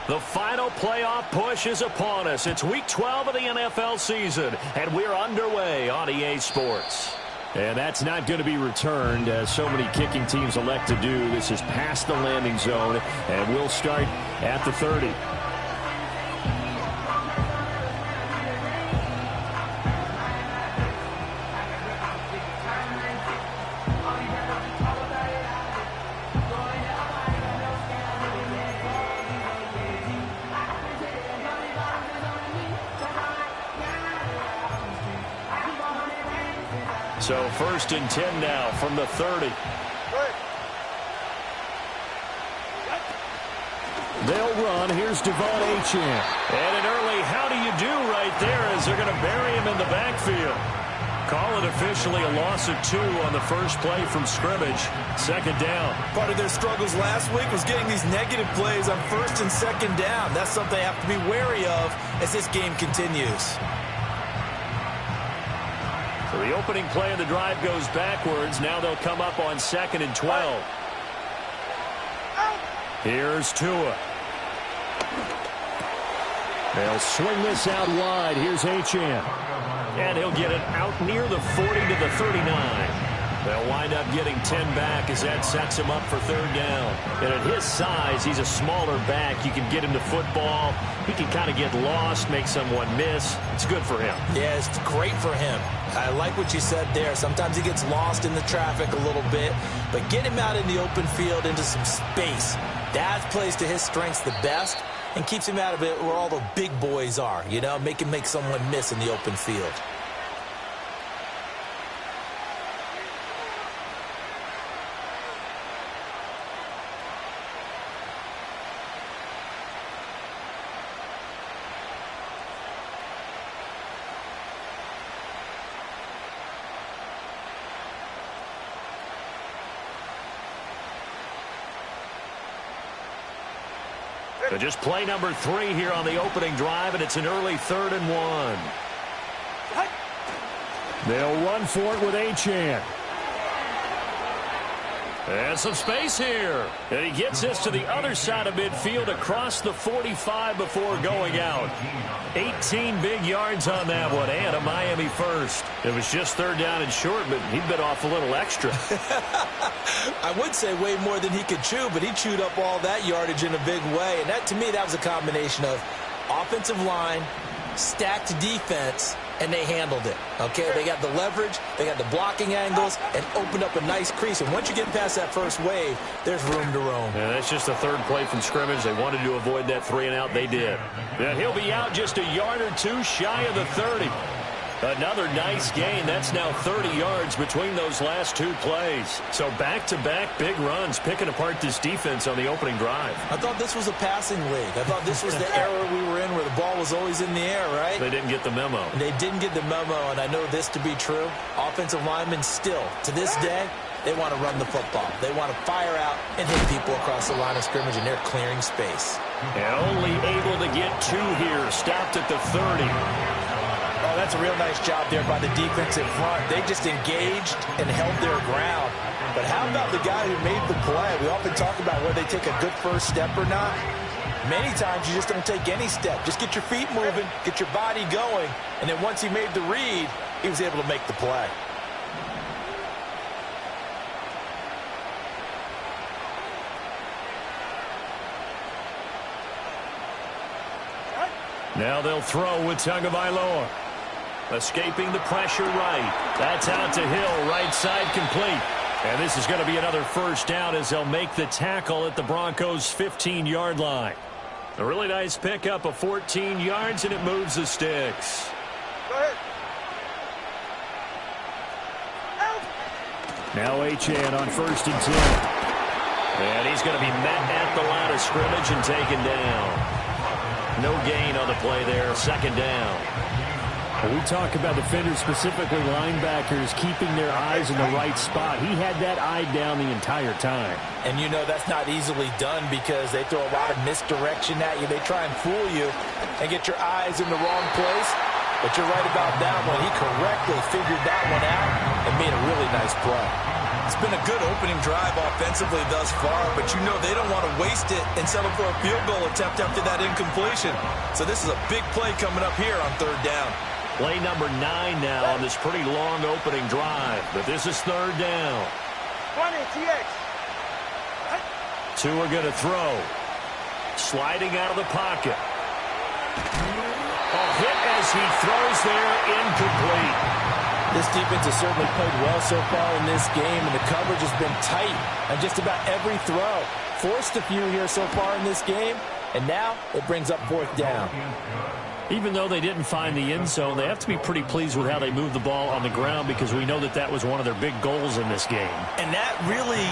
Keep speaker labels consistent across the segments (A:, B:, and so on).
A: The final playoff push is upon us. It's week 12 of the NFL season, and we're underway on EA Sports. And that's not going to be returned, as so many kicking teams elect to do. This is past the landing zone, and we'll start at the 30. So 1st and 10 now from the 30. They'll run. Here's Devon Achane. And an early how do you do right there as they're going to bury him in the backfield. Call it officially a loss of 2 on the first play from scrimmage. 2nd down.
B: Part of their struggles last week was getting these negative plays on 1st and 2nd down. That's something they have to be wary of as this game continues.
A: So the opening play of the drive goes backwards. Now they'll come up on 2nd and 12. Here's Tua. They'll swing this out wide. Here's Achane. And he'll get it out near the 40 to the 39. They'll wind up getting 10 back as that sets him up for 3rd down. And at his size, he's a smaller back. You can get him to football. He can kind of get lost, make someone miss. It's good for him.
B: Yeah, it's great for him. I like what you said there. Sometimes he gets lost in the traffic a little bit. But get him out in the open field into some space. That plays to his strengths the best and keeps him out of it where all the big boys are. You know, make him make someone miss in the open field.
A: So just play number 3 here on the opening drive, and it's an early 3rd and 1. They'll run for it with Achane. And some space here. And he gets this to the other side of midfield across the 45 before going out. 18 big yards on that one, and a Miami first. It was just 3rd down and short, but he bit off a little extra.
B: I would say way more than he could chew, but he chewed up all that yardage in a big way. And that, to me, that was a combination of offensive line, stacked defense, and they handled it. Okay, they got the leverage, they got the blocking angles, and opened up a nice crease. And once you get past that first wave, there's room to roam.
A: Yeah, that's just the 3rd play from scrimmage. They wanted to avoid that 3 and out. They did. Yeah, he'll be out just a yard or 2 shy of the 30. Another nice gain. That's now 30 yards between those last 2 plays. So back-to-back big runs, picking apart this defense on the opening drive.
B: I thought this was a passing league. I thought this was the era we were in where the ball was always in the air, right?
A: They didn't get the memo.
B: They didn't get the memo, and I know this to be true. Offensive linemen still, to this day, they want to run the football. They want to fire out and hit people across the line of scrimmage, and they're clearing space.
A: And only able to get 2 here. Stopped at the 30.
B: Oh, that's a real nice job there by the defense in front. They just engaged and held their ground. But how about the guy who made the play? We often talk about whether they take a good first step or not. Many times you just don't take any step. Just get your feet moving, get your body going, and then once he made the read, he was able to make the play.
A: Now they'll throw with Tagovailoa. Escaping the pressure right. That's out to Hill, right side complete. And this is going to be another 1st down as they'll make the tackle at the Broncos' 15-yard line. A really nice pickup of 14 yards, and it moves the sticks. Now Achane on 1st and 10. And he's going to be met at the line of scrimmage and taken down. No gain on the play there, 2nd down.
C: We talk about defenders, specifically linebackers, keeping their eyes in the right spot. He had that eye down the entire time.
B: And you know that's not easily done because they throw a lot of misdirection at you. They try and fool you and get your eyes in the wrong place. But you're right about that one. He correctly figured that one out and made made a really nice play.
D: It's been a good opening drive offensively thus far, but you know they don't want to waste it and settle for a field goal attempt after that incompletion. So this is a big play coming up here on third down.
A: Play number 9 now on this pretty long opening drive, but this is third down.
E: 20, TX.
A: 2 are going to throw. Sliding out of the pocket. A hit as he throws there, incomplete.
B: This defense has certainly played well so far in this game, and the coverage has been tight on just about every throw. Forced a few here so far in this game, and now it brings up fourth down.
C: Even though they didn't find the end zone, they have to be pretty pleased with how they moved the ball on the ground because we know that that was one of their big goals in this game.
D: And that really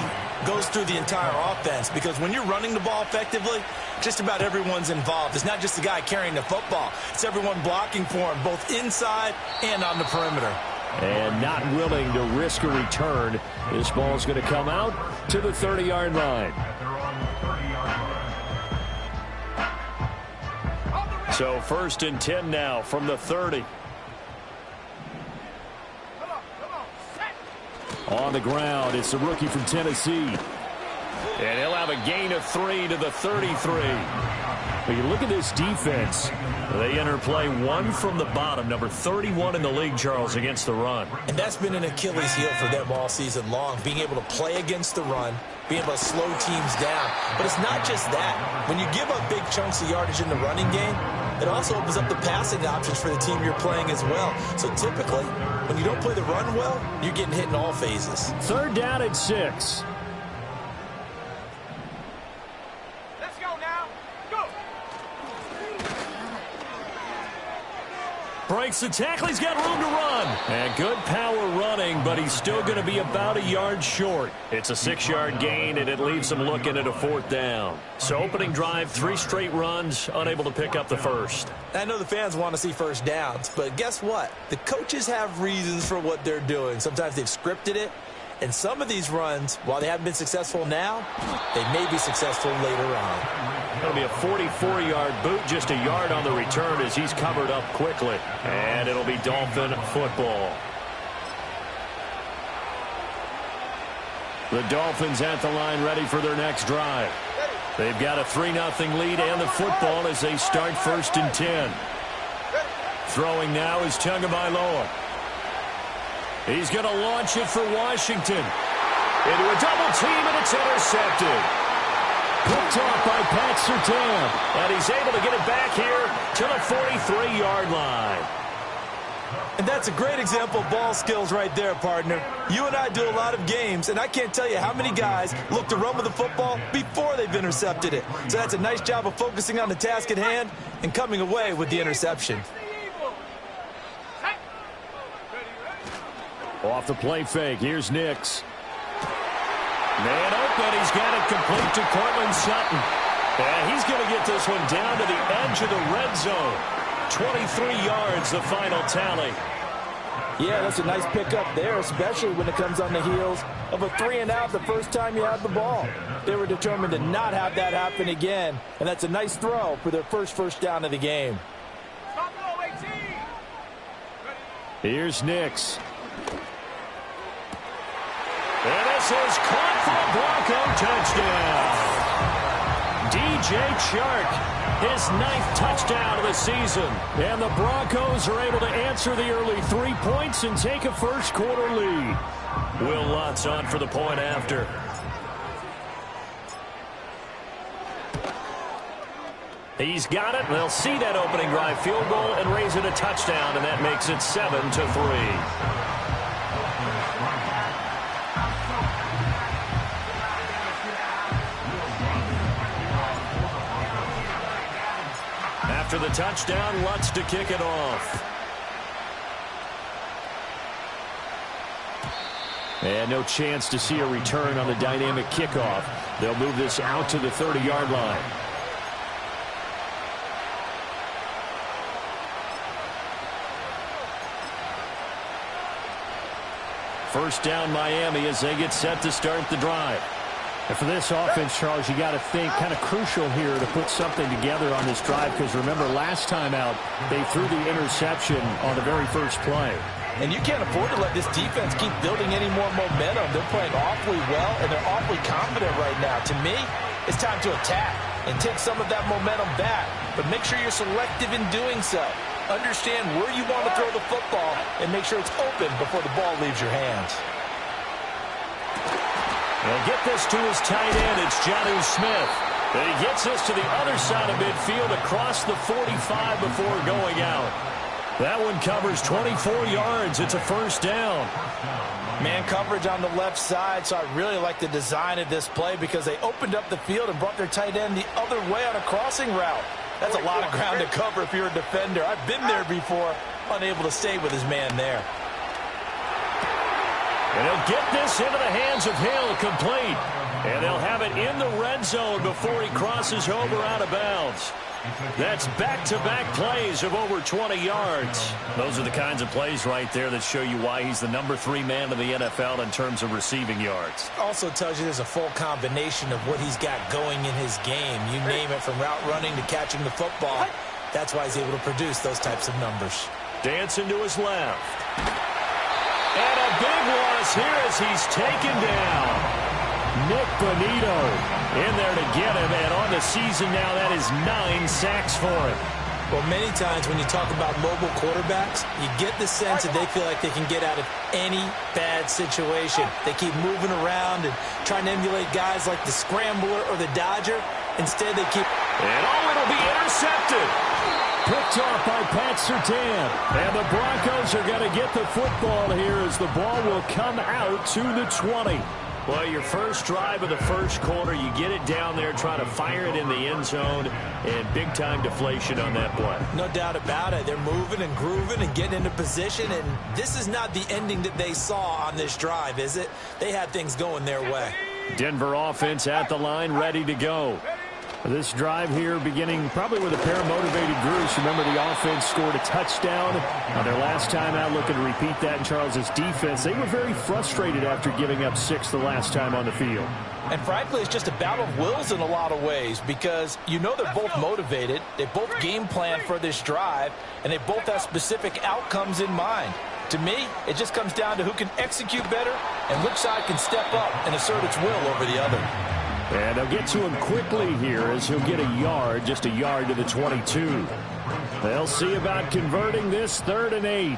D: goes through the entire offense because when you're running the ball effectively, just about everyone's involved. It's not just the guy carrying the football. It's everyone blocking for him, both inside and on the perimeter.
C: And not willing to risk a return. This ball is going to come out to the 30-yard line. So 1st and 10 now from the 30. On the ground, it's the rookie from Tennessee. And he'll have a gain of 3 to the 33. But you look at this defense. They enter play 1 from the bottom, number 31 in the league, Charles, against the run.
B: And that's been an Achilles heel for them all season long, being able to play against the run, being able to slow teams down. But it's not just that. When you give up big chunks of yardage in the running game, it also opens up the passing options for the team you're playing as well. So typically, when you don't play the run well, you're getting hit in all phases.
C: 3rd down and 6.
E: Let's go now. Go.
C: Breaks the tackle. He's got room to run. And good power running, but he's still going to be about a yard short. It's a 6-yard gain, and it leaves him looking at a 4th down. So opening drive, 3 straight runs, unable to pick up the first.
B: I know the fans want to see first downs, but guess what? The coaches have reasons for what they're doing. Sometimes they've scripted it, and some of these runs, while they haven't been successful now, they may be successful later on.
C: That'll be a 44-yard boot, just a yard on the return as he's covered up quickly. And it'll be Dolphin football. The Dolphins at the line ready for their next drive. They've got a 3-0 lead and the football as they start 1st and 10. Throwing now is Tagovailoa. He's going to launch it for Washington. Into a double team, and it's intercepted. Picked off by Pat Surtain. And he's able to get it back here to the 43-yard line.
B: And that's a great example of ball skills right there, partner. You and I do a lot of games, and I can't tell you how many guys look to run with the football before they've intercepted it. So that's a nice job of focusing on the task at hand and coming away with the interception.
C: Off the play fake, here's Nix. Man open, he's got it complete to Cortland Sutton. And he's going to get this one down to the edge of the red zone. 23 yards, the final tally.
B: Yeah, that's a nice pickup there, especially when it comes on the heels of a 3-and-out the first time you had the ball. They were determined to not have that happen again, and that's a nice throw for their first down of the game.
C: Here's Nix. And this is caught for a Bronco touchdown. DJ Chark, his 9th touchdown of the season. And the Broncos are able to answer the early 3 points and take a first-quarter lead. Will Lutz on for the point after. He's got it. They'll see that opening drive field goal and raise it a touchdown, and that makes it 7-3. After the touchdown, Lutz to kick it off. And no chance to see a return on the dynamic kickoff. They'll move this out to the 30-yard line. First down, Miami, as they get set to start the drive.
F: And for this offense, Charles, you got to think kind of crucial here to put something together on this drive because remember last time out, they threw the interception on the very first play.
B: And you can't afford to let this defense keep building any more momentum. They're playing awfully well, and they're awfully confident right now. To me, it's time to attack and take some of that momentum back. But make sure you're selective in doing so. Understand where you want to throw the football and make sure it's open before the ball leaves your hands.
A: He'll get this to his tight end. It's Jonnu Smith. And he gets this to the other side of midfield across the 45 before going out. That one covers 24 yards. It's a first down.
B: Man coverage on the left side, so I really like the design of this play because they opened up the field and brought their tight end the other way on a crossing route. That's a lot of ground to cover if you're a defender. I've been there before, unable to stay with his man there.
A: And he'll get this into the hands of Hill, complete. And they'll have it in the red zone before he crosses over out of bounds. That's back-to-back plays of over 20 yards. Those are the kinds of plays right there that show you why he's the number 3 man in the NFL in terms of receiving yards.
B: Also tells you there's a full combination of what he's got going in his game. You name it, from route running to catching the football. That's why he's able to produce those types of numbers.
A: Dancing to his left. And a big loss here as he's taken down. Nick Bonito in there to get him, and on the season now, that is 9 sacks for him.
B: Well, many times when you talk about mobile quarterbacks, you get the sense that they feel like they can get out of any bad situation. They keep moving around and trying to emulate guys like the Scrambler or the Dodger. Instead, they keep...
A: And it'll be intercepted.
F: Picked off by Pat Surtain. And the Broncos are going to get the football here as the ball will come out to the 20.
A: Well, your first drive of the first quarter, you get it down there, try to fire it in the end zone, and big-time deflation on that play.
B: No doubt about it. They're moving and grooving and getting into position, and this is not the ending that they saw on this drive, is it? They had things going their way.
A: Denver offense at the line, ready to go.
F: This drive here beginning probably with a pair of motivated groups. Remember, the offense scored a touchdown on their last time out, looking to repeat that in Charles's defense. They were very frustrated after giving up 6 the last time on the field.
B: And frankly, it's just a battle of wills in a lot of ways because you know they're both motivated. They both game plan for this drive, and they both have specific outcomes in mind. To me, it just comes down to who can execute better and which side can step up and assert its will over the other.
F: And they'll get to him quickly here as he'll get a yard, just a yard to the 22. They'll see about converting this 3rd and 8.
E: 18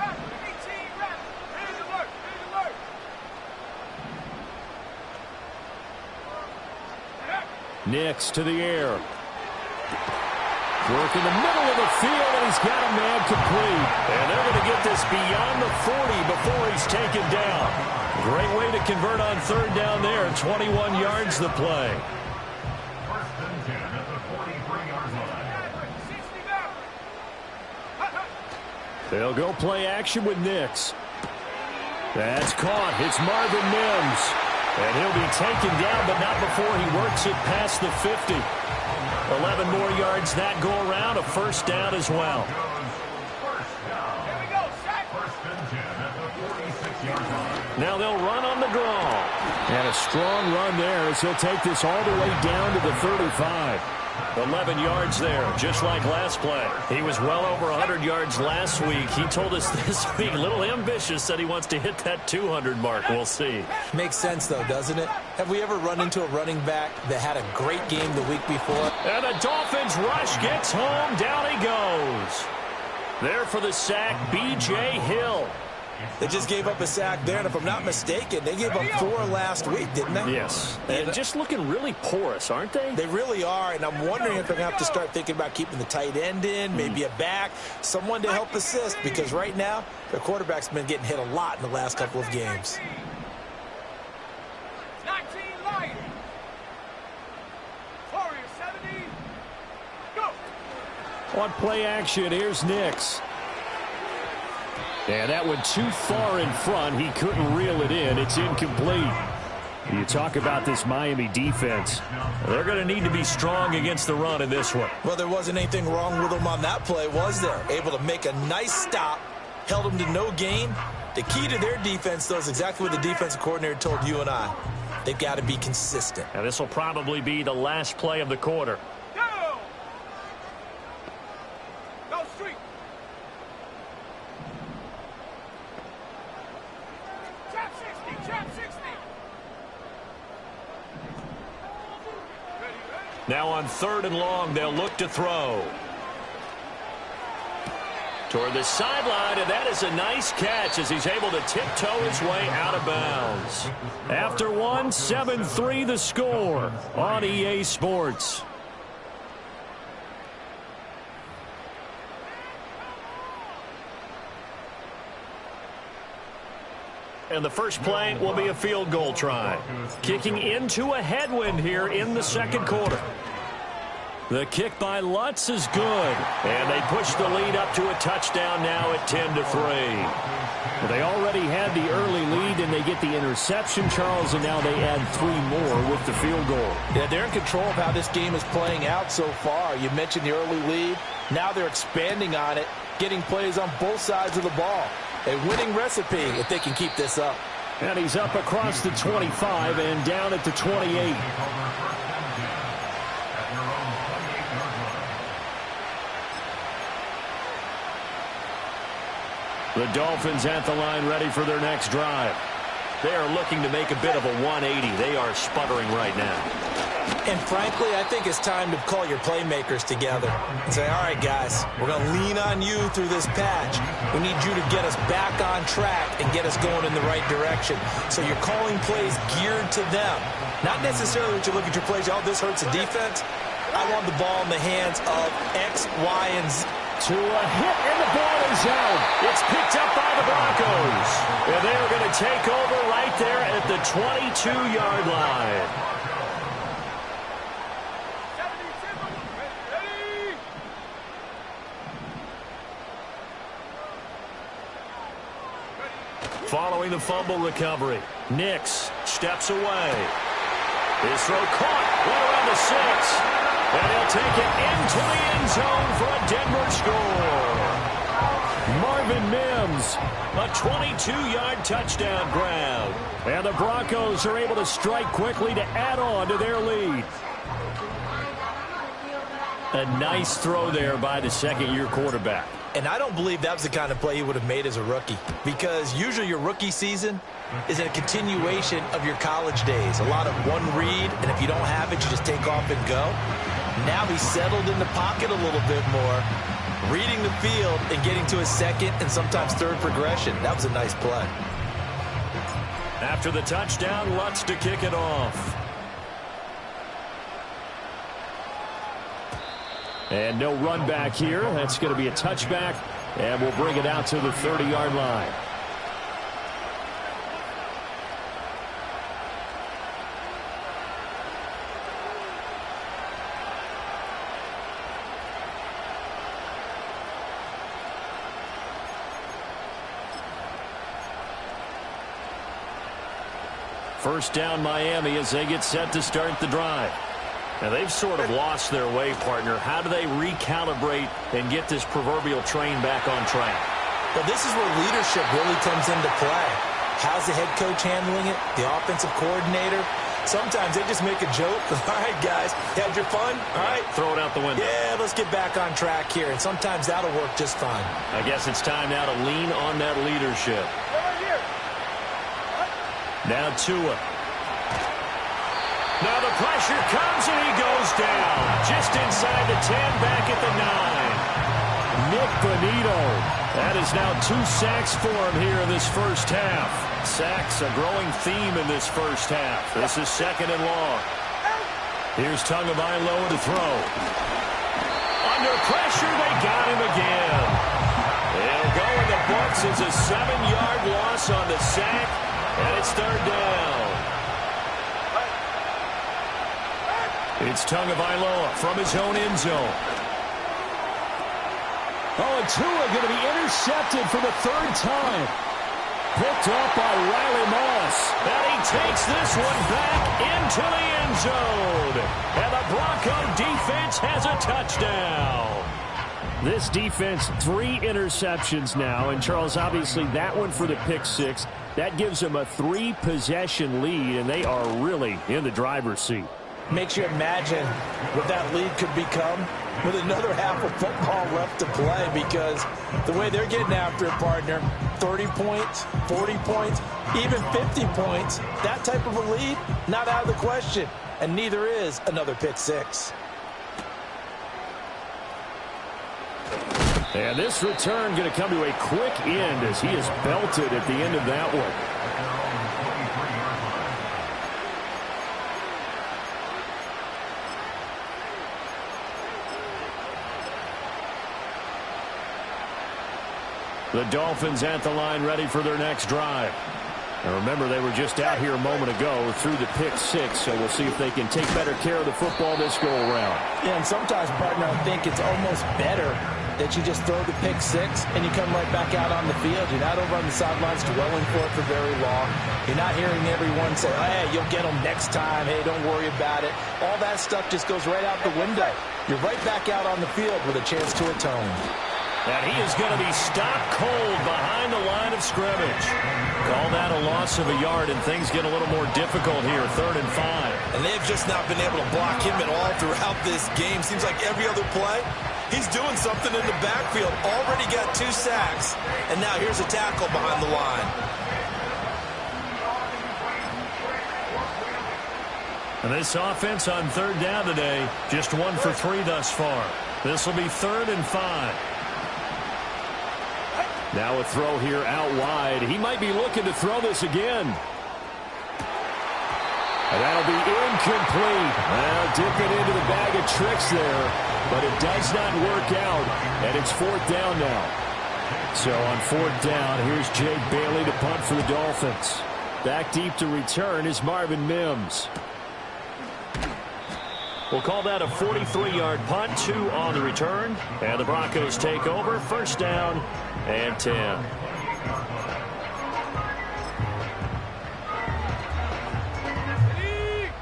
E: reps. Here's the work.
F: Nix to the air. Work in the middle of the field, and he's got a man complete.
A: And they're going to get this beyond the 40 before he's taken down. Great way to convert on 3rd down there. 21 yards the play.
F: They'll go play action with Nix. That's caught. It's Marvin Mims.
A: And he'll be taken down, but not before he works it past the 50. 11 more yards that go around. A first down as well. Now they'll run on the draw.
F: And a strong run there as he'll take this all the way down to the 35.
A: 11 yards there, just like last play. He was well over 100 yards last week. He told us this week, a little ambitious, said he wants to hit that 200 mark. We'll see.
B: Makes sense, though, doesn't it? Have we ever run into a running back that had a great game the week before?
A: And the Dolphins rush gets home. Down he goes. There for the sack, B.J. Hill.
B: They just gave up a sack there, and if I'm not mistaken, they gave up 4 last week, didn't they?
A: Yes. And just looking really porous, aren't they?
B: They really are, and I'm wondering if they're going to have to start thinking about keeping the tight end in, maybe a back, someone to help assist, because right now, their quarterback's been getting hit a lot in the last couple of games.
E: 19 Lions. Warriors 70. Go.
F: On play action, here's Nix. And that one too far in front. He couldn't reel it in. It's incomplete. You talk about this Miami defense.
A: They're going to need to be strong against the run in this one.
B: Well, there wasn't anything wrong with them on that play, was there? Able to make a nice stop, held them to no gain. The key to their defense, though, is exactly what the defensive coordinator told you and I. They've got to be consistent.
A: And this will probably be the last play of the quarter.
E: Go. Go street.
A: Now on 3rd and long, they'll look to throw. Toward the sideline, and that is a nice catch as he's able to tiptoe his way out of bounds. After 1, 7-3 the score on EA Sports. And the first play will be a field goal try. Kicking into a headwind here in the second quarter. The kick by Lutz is good. And they push the lead up to a touchdown now at 10-3.
F: Well, they already had the early lead, and they get the interception, Charles, and now they add 3 more with the field goal.
B: Yeah, they're in control of how this game is playing out so far. You mentioned the early lead. Now they're expanding on it, getting plays on both sides of the ball. A winning recipe if they can keep this up.
F: And he's up across the 25 and down at the 28. The Dolphins at the line ready for their next drive. They are looking to make a bit of a 180. They are sputtering right now.
D: And frankly, I think it's time to call your playmakers together and say, all right, guys, we're going to lean on you through this patch. We need you to get us back on track and get us going in the right direction. So you're calling plays geared to them. Not necessarily that you look at your plays, oh, this hurts the defense. I want the ball in the hands of X, Y, and Z.
F: To a hit, and the ball is out.
A: It's picked up by the Broncos. And they're going to take over right there at the 22-yard line.
E: 72.
A: Following the fumble recovery, Nix steps away. His throw caught, right around the 6. And he'll take it into the end zone for a Denver score.
F: Marvin Mims.
A: A 22-yard touchdown grab.
F: And the Broncos are able to strike quickly to add on to their lead. A nice throw there by the second-year quarterback.
D: And I don't believe that was the kind of play he would have made as a rookie, because usually your rookie season is a continuation of your college days. A lot of one read, and if you don't have it, you just take off and go. Now he's settled in the pocket a little bit more, reading the field and getting to his second and sometimes third progression. That was a nice play.
A: After the touchdown, Lutz to kick it off.
F: And no run back here. That's going to be a touchback, and we'll bring it out to the 30-yard line. First down, Miami, as they get set to start the drive.
A: Now, they've sort of lost their way, partner. How do they recalibrate and get this proverbial train back on track?
D: Well, this is where leadership really comes into play. How's the head coach handling it? The offensive coordinator? Sometimes they just make a joke. All right, guys, had your fun? All right.
A: Throw it out the window.
D: Yeah, let's get back on track here. And sometimes that'll work just fine.
A: I guess it's time now to lean on that leadership. Now Tua. Now the pressure comes and he goes down. Just inside the 10, back at the 9.
F: Nick Bonito. That is now 2 sacks for him here in this first half.
A: Sacks, a growing theme in this first half. This is second and long.
F: Here's Tagovailoa to throw.
A: Under pressure, they got him again. They'll go in the books as a 7-yard loss on the sack, and it's third down.
F: It's Tagovailoa from his own end zone. Oh, and Tua going to be intercepted for the 3rd time. Picked up by Riley Moss.
A: And he takes this one back into the end zone. And the Bronco defense has a touchdown.
F: This defense, 3 interceptions now. And, Charles, obviously that one for the pick 6. That gives them a 3-possession lead, and they are really in the driver's seat.
B: Makes you imagine what that lead could become with another half of football left to play, because the way they're getting after it, partner, 30 points, 40 points, even 50 points, that type of a lead, not out of the question. and neither is another pick six.
F: And this return going to come to a quick end as he is belted at the end of that one. The Dolphins at the line ready for their next drive. And remember, they were just out here a moment ago through the pick six, so we'll see if they can take better care of the football this go-around.
B: Yeah, and sometimes, partner, I think it's almost better that you just throw the pick six and you come right back out on the field. You're not over on the sidelines dwelling for it for very long. You're not hearing everyone say, hey, you'll get them next time. Hey, don't worry about it. All that stuff just goes right out the window. You're right back out on the field with a chance to atone.
A: And he is going to be stopped cold behind the line of scrimmage. Call that a loss of a yard, and things get a little more difficult here, 3rd and 5.
D: And they've just not been able to block him at all throughout this game. Seems like every other play, he's doing something in the backfield. Already got 2 sacks, and now here's a tackle behind the line.
A: And this offense on 3rd down today, just 1 for 3 thus far. This will be 3rd and 5.
F: Now a throw here out wide. He might be looking to throw this again. And that'll be incomplete. Well, dipping into the bag of tricks there, but it does not work out, and it's 4th down now. So on 4th down, here's Jake Bailey to punt for the Dolphins. Back deep to return is Marvin Mims.
A: We'll call that a 43-yard punt, 2 on the return. And the Broncos take over, 1st down and 10.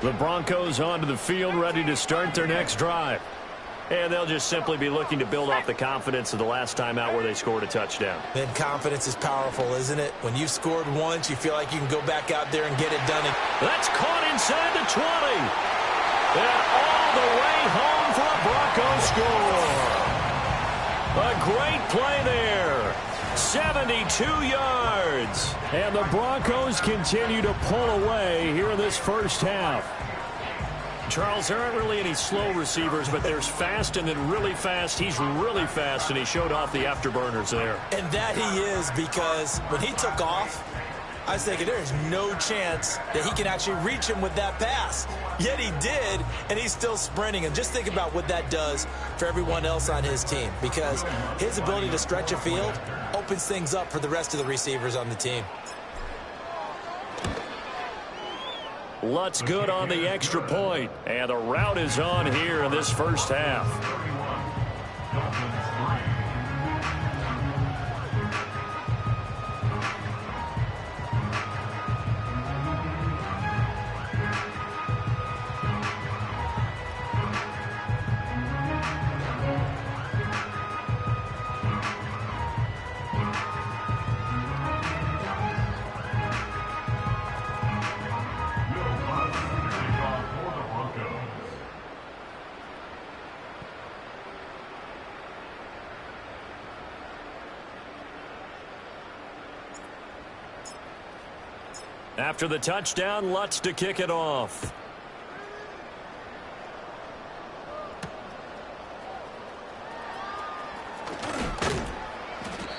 A: The Broncos onto the field, ready to start their next drive. And they'll just simply be looking to build off the confidence of the last time out where they scored a touchdown.
D: Then confidence is powerful, isn't it? When you've scored once, you feel like you can go back out there and get it done.
A: That's caught inside the 20. And all the way home for a Broncos score. A great play there. 72 yards.
F: And the Broncos continue to pull away here in this first half.
A: Charles, there aren't really any slow receivers, but there's fast and then really fast. He's really fast, and he showed off the afterburners there.
D: And that he is, because when he took off, I was thinking there's no chance that he can actually reach him with that pass. Yet he did, and he's still sprinting. And just think about what that does for everyone else on his team, because his ability to stretch a field opens things up for the rest of the receivers on the team.
A: Lutz good on the extra point, and the route is on here in this first half. After the touchdown, Lutz to kick it off.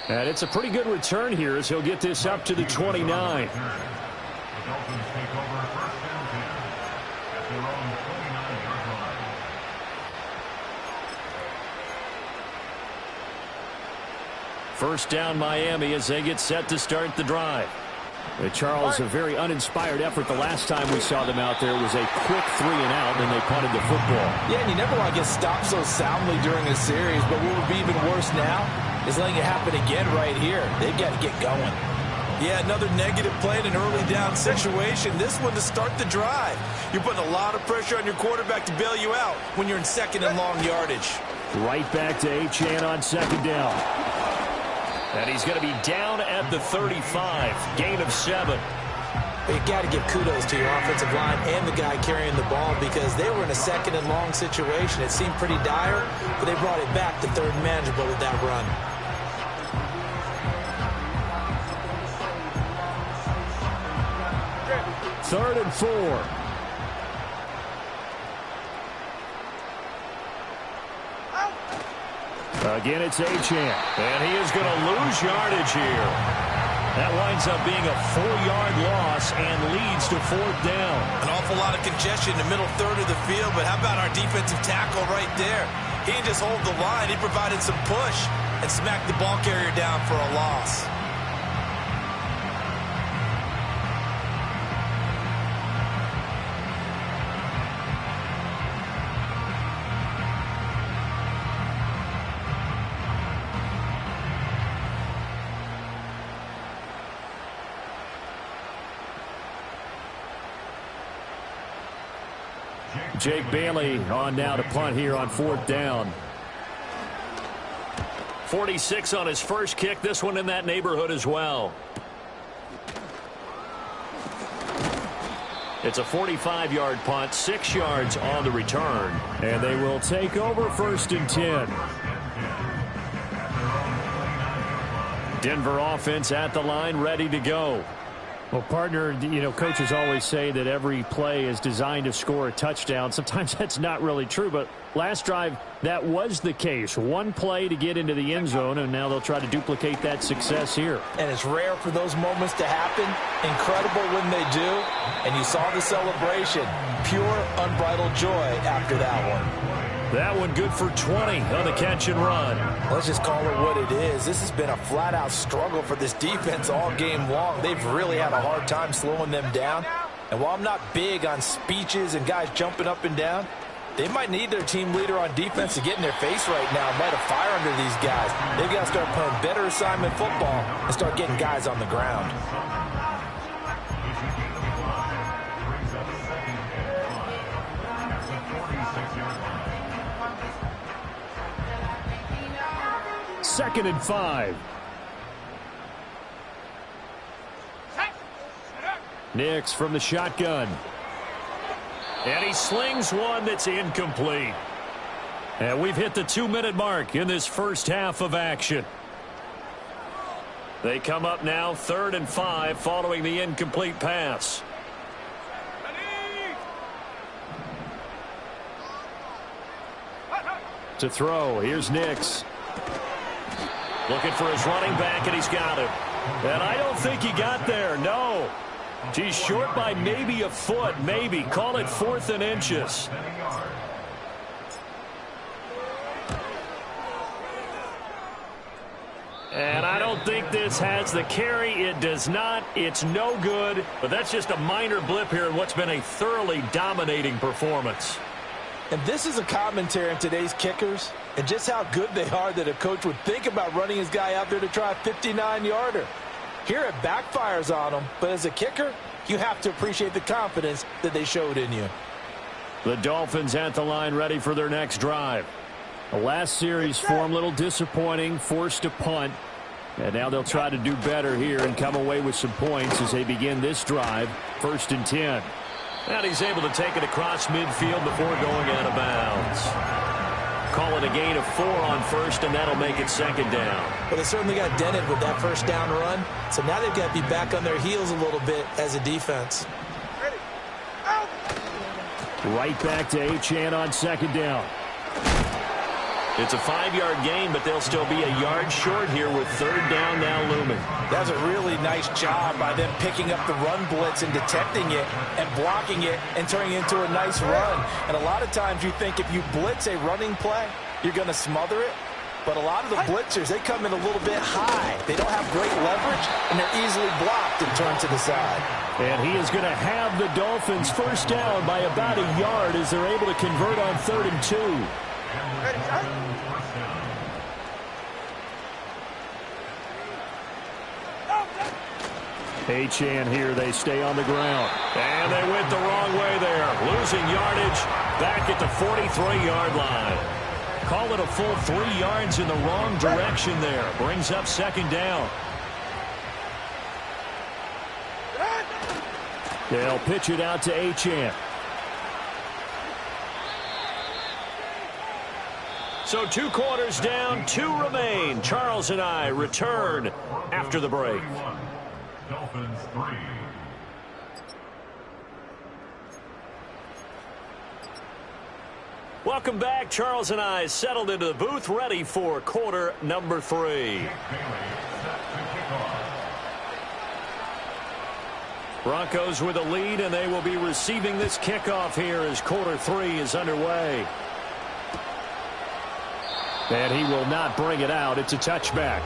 F: And it's a pretty good return here as he'll get this up to the 29. First down Miami as they get set to start the drive. Charles, a very uninspired effort the last time we saw them out there was a quick 3 and out, and they punted the football.
B: Yeah, and you never want to get stopped so soundly during a series, but what would be even worse now is letting it happen again right here. They've got to get going.
D: Yeah, another negative play in an early down situation. This one to start the drive. You're putting a lot of pressure on your quarterback to bail you out when you're in 2nd and long yardage.
F: Right back to Eilte on 2nd down.
A: And he's going to be down at the 35. Gain of 7.
B: You got to give kudos to your offensive line and the guy carrying the ball, because they were in a 2nd and long situation. It seemed pretty dire, but they brought it back to 3rd and manageable with that run.
F: Third and 4. Again, it's Achane.
A: And he is going to lose yardage here. That winds up being a 4-yard loss and leads to 4th down.
D: An awful lot of congestion in the middle third of the field, but how about our defensive tackle right there? He didn't just hold the line. He provided some push and smacked the ball carrier down for a loss.
F: Jake Bailey on now to punt here on 4th down.
A: 46 on his first kick. This one in that neighborhood as well. It's a 45-yard punt, 6 yards on the return.
F: And they will take over 1st and 10. Denver offense at the line, ready to go. Well, partner, you know, coaches always say that every play is designed to score a touchdown. Sometimes that's not really true, but last drive, that was the case. One play to get into the end zone, and now they'll try to duplicate that success here.
B: And it's rare for those moments to happen. Incredible when they do. And you saw the celebration. Pure, unbridled joy after that one.
A: That one good for 20 on the catch and run.
B: Let's just call it what it is. This has been a flat-out struggle for this defense all game long. They've really had a hard time slowing them down. And while I'm not big on speeches and guys jumping up and down, they might need their team leader on defense to get in their face right now and light a fire under these guys. They've got to start playing better assignment football and start getting guys on the ground.
F: Second and 5. Nix from the shotgun.
A: And he slings one that's incomplete. And we've hit the 2-minute mark in this first half of action. They come up now 3rd and 5 following the incomplete pass.
F: To throw, here's Nix.
A: Looking for his running back, and he's got him. And I don't think he got there, no. He's short by maybe a foot, maybe. Call it 4th and inches. And I don't think this has the carry. It does not. It's no good. But that's just a minor blip here in what's been a thoroughly dominating performance.
B: And this is a commentary on today's kickers and just how good they are that a coach would think about running his guy out there to try a 59-yarder. Here it backfires on him, but as a kicker, you have to appreciate the confidence that they showed in you.
F: The Dolphins at the line ready for their next drive. The last series for them, a little disappointing, forced to punt. And now they'll try to do better here and come away with some points as they begin this drive, 1st and 10.
A: And he's able to take it across midfield before going out of bounds. Call it a gain of 4 on 1st, and that'll make it 2nd down.
B: Well, they certainly got dented with that 1st down run, so now they've got to be back on their heels a little bit as a defense.
E: Ready. Out.
F: Right back to Achane on 2nd down.
A: It's a 5-yard gain, but they'll still be a yard short here with 3rd down now looming.
B: That's a really nice job by them picking up the run blitz and detecting it and blocking it and turning it into a nice run. And a lot of times you think if you blitz a running play, you're going to smother it. But a lot of the blitzers, they come in a little bit high. They don't have great leverage, and they're easily blocked and turned to the side.
F: And he is going to have the Dolphins 1st down by about a yard as they're able to convert on 3rd and 2.
E: Ready. Out.
F: Achane here, they stay on the ground.
A: And they went the wrong way there. Losing yardage back at the 43-yard line. Call it a full 3 yards in the wrong direction there. Brings up 2nd down.
F: They'll pitch it out to Achane.
A: So 2 quarters down, 2 remain. Charles and I return after the break.
G: Dolphins 3.
A: Welcome back. Charles and I settled into the booth, ready for quarter number 3. Broncos with a lead, and they will be receiving this kickoff here as quarter 3 is underway.
F: And he will not bring it out. It's a touchback.